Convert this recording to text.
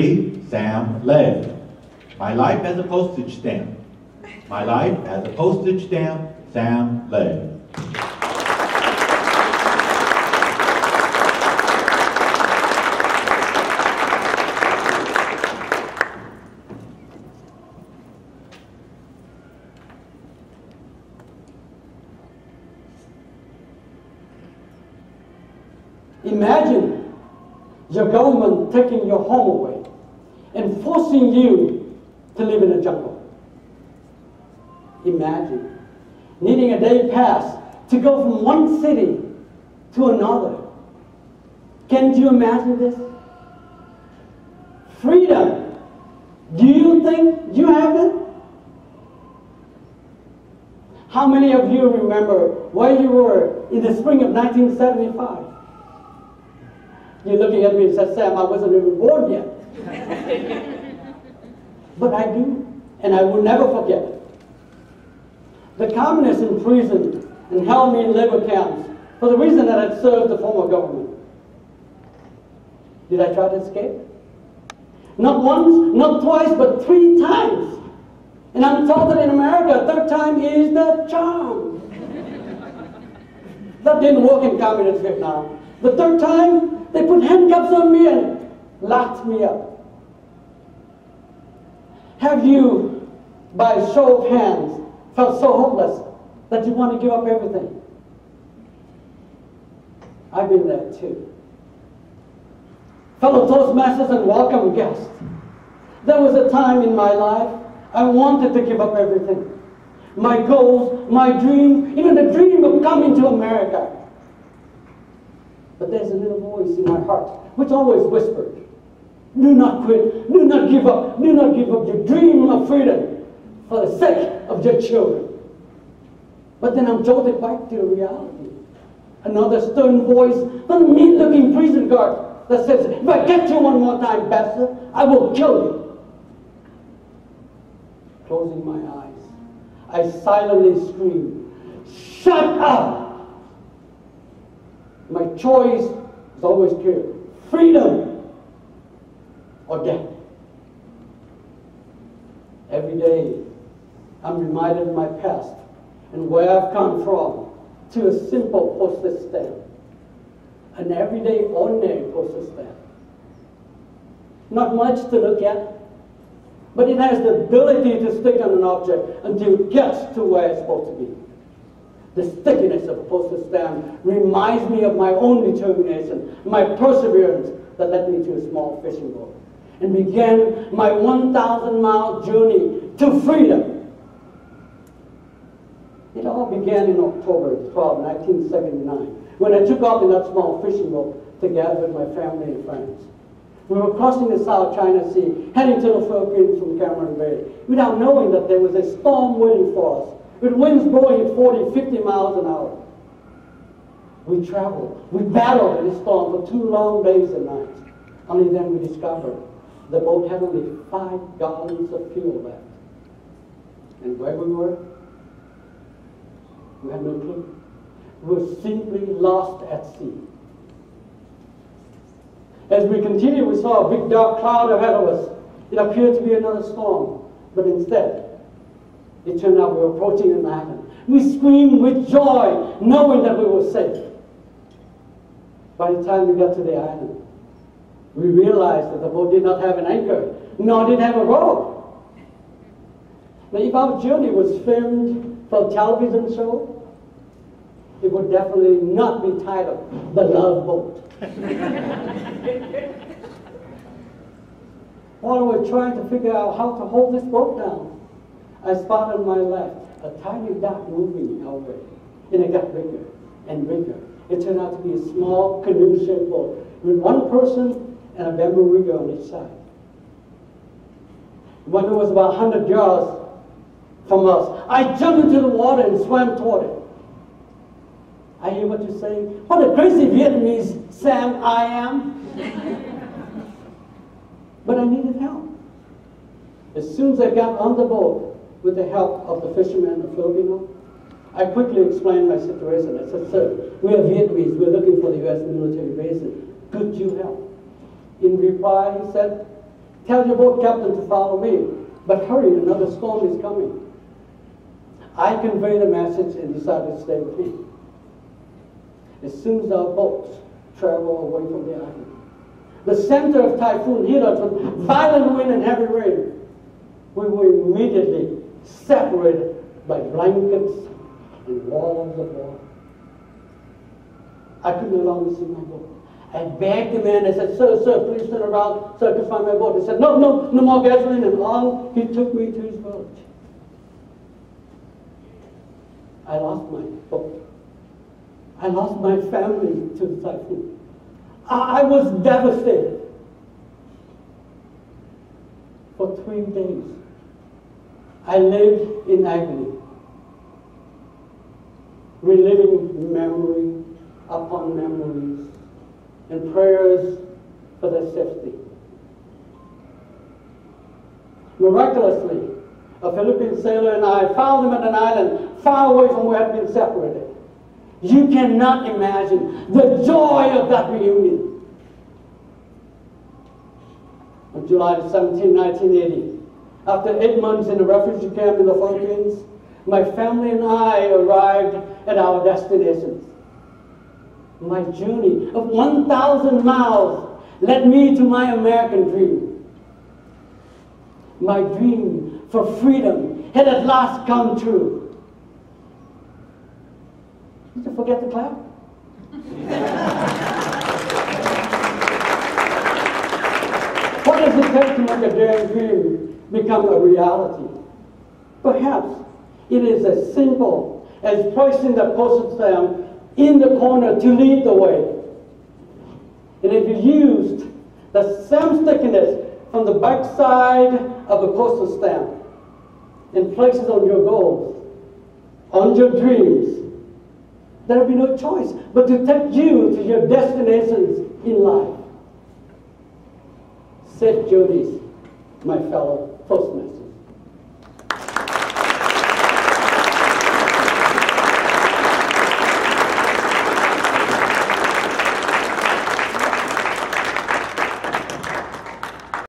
Sam Lay. My life as a postage stamp. My life as a postage stamp, Sam Lay. Imagine your government taking your home away and forcing you to live in a jungle. Imagine needing a day pass to go from one city to another. Can't you imagine this? Freedom. Do you think you have it? How many of you remember where you were in the spring of 1975? You're looking at me and said, Sam, I wasn't even born yet. But I do, and I will never forget. The communists imprisoned and held me in labor camps for the reason that I'd served the former government. Did I try to escape? Not once, not twice, but 3 times. And I'm told that in America, third time is the charm. That didn't work in communist Vietnam. The third time, they put handcuffs on me and locked me up. Have you, by a show of hands, felt so hopeless that you want to give up everything? I've been there too. Fellow Toastmasters and welcome guests, there was a time in my life I wanted to give up everything. My goals, my dreams, even the dream of coming to America. But there's a little voice in my heart which always whispered, do not quit, do not give up your dream of freedom for the sake of your children. But then I'm jolted back to the reality. Another stern voice from the mean-looking prison guard that says, if I catch you one more time, bastard, I will kill you. Closing my eyes, I silently screamed, shut up! My choice is always clear, freedom or death. Every day, I'm reminded of my past and where I've come from to a simple postage stamp, an everyday, ordinary postage stamp. Not much to look at, but it has the ability to stick on an object until it gets to where it's supposed to be. The stickiness of a postage stamp reminds me of my own determination, my perseverance that led me to a small fishing boat and began my 1,000-mile journey to freedom. It all began in October 12, 1979, when I took off in that small fishing boat together with my family and friends. We were crossing the South China Sea, heading to the Philippines from Cameron Bay, without knowing that there was a storm waiting for us, with winds blowing at 40, 50 miles an hour. We traveled, we battled in the storm for 2 long days and nights. Only then we discovered the boat had only 5 gallons of fuel left. And where we were, we had no clue. We were simply lost at sea. As we continued, we saw a big dark cloud ahead of us. It appeared to be another storm, but instead, it turned out we were approaching an island. We screamed with joy, knowing that we were safe. By the time we got to the island, we realized that the boat did not have an anchor, nor did it have a rope. Now, if our journey was filmed for a television show, it would definitely not be titled The Love Boat. While we were trying to figure out how to hold this boat down, I spotted on my left a tiny dot moving our way, and it got bigger and bigger. It turned out to be a small canoe-shaped boat with 1 person and a bamboo rigger on each side. When it was about 100 yards from us, I jumped into the water and swam toward it. I hear what you're saying. What a crazy Vietnamese Sam I am. But I needed help. As soon as I got on the boat, with the help of the fisherman, the Filipino, I quickly explained my situation. I said, sir, we are Vietnamese. We're looking for the U.S. military base. Could you help? In reply, he said, Tell your boat captain to follow me, but hurry, another storm is coming. I conveyed the message and decided to stay with him. As soon as our boats traveled away from the island, the center of typhoon hit us with violent wind and heavy rain. We were immediately separated by blankets and walls of water. I could no longer see my boat. I begged the man. I said, sir, please turn around so I can find my boat. He said, no more gasoline. And on he took me to his village. I lost my boat. I lost my family to the typhoon. I was devastated. For 3 days, I lived in agony, reliving memory upon memories and prayers for their safety. Miraculously, a Philippine sailor and I found him at an island far away from where we had been separated. You cannot imagine the joy of that reunion. On July 17, 1980, after 8 months in a refugee camp in the Philippines, my family and I arrived at our destinations. My journey of 1,000 miles led me to my American dream. My dream for freedom had at last come true. Did you forget to clap? What does it take to make a daring dream become a reality? Perhaps it is as simple as placing the postage stamp in the corner to lead the way. And if you used the same stickiness from the back side of the postal stamp and place it on your goals, on your dreams, there will be no choice but to take you to your destinations in life. Safe journeys, my fellow postmasters.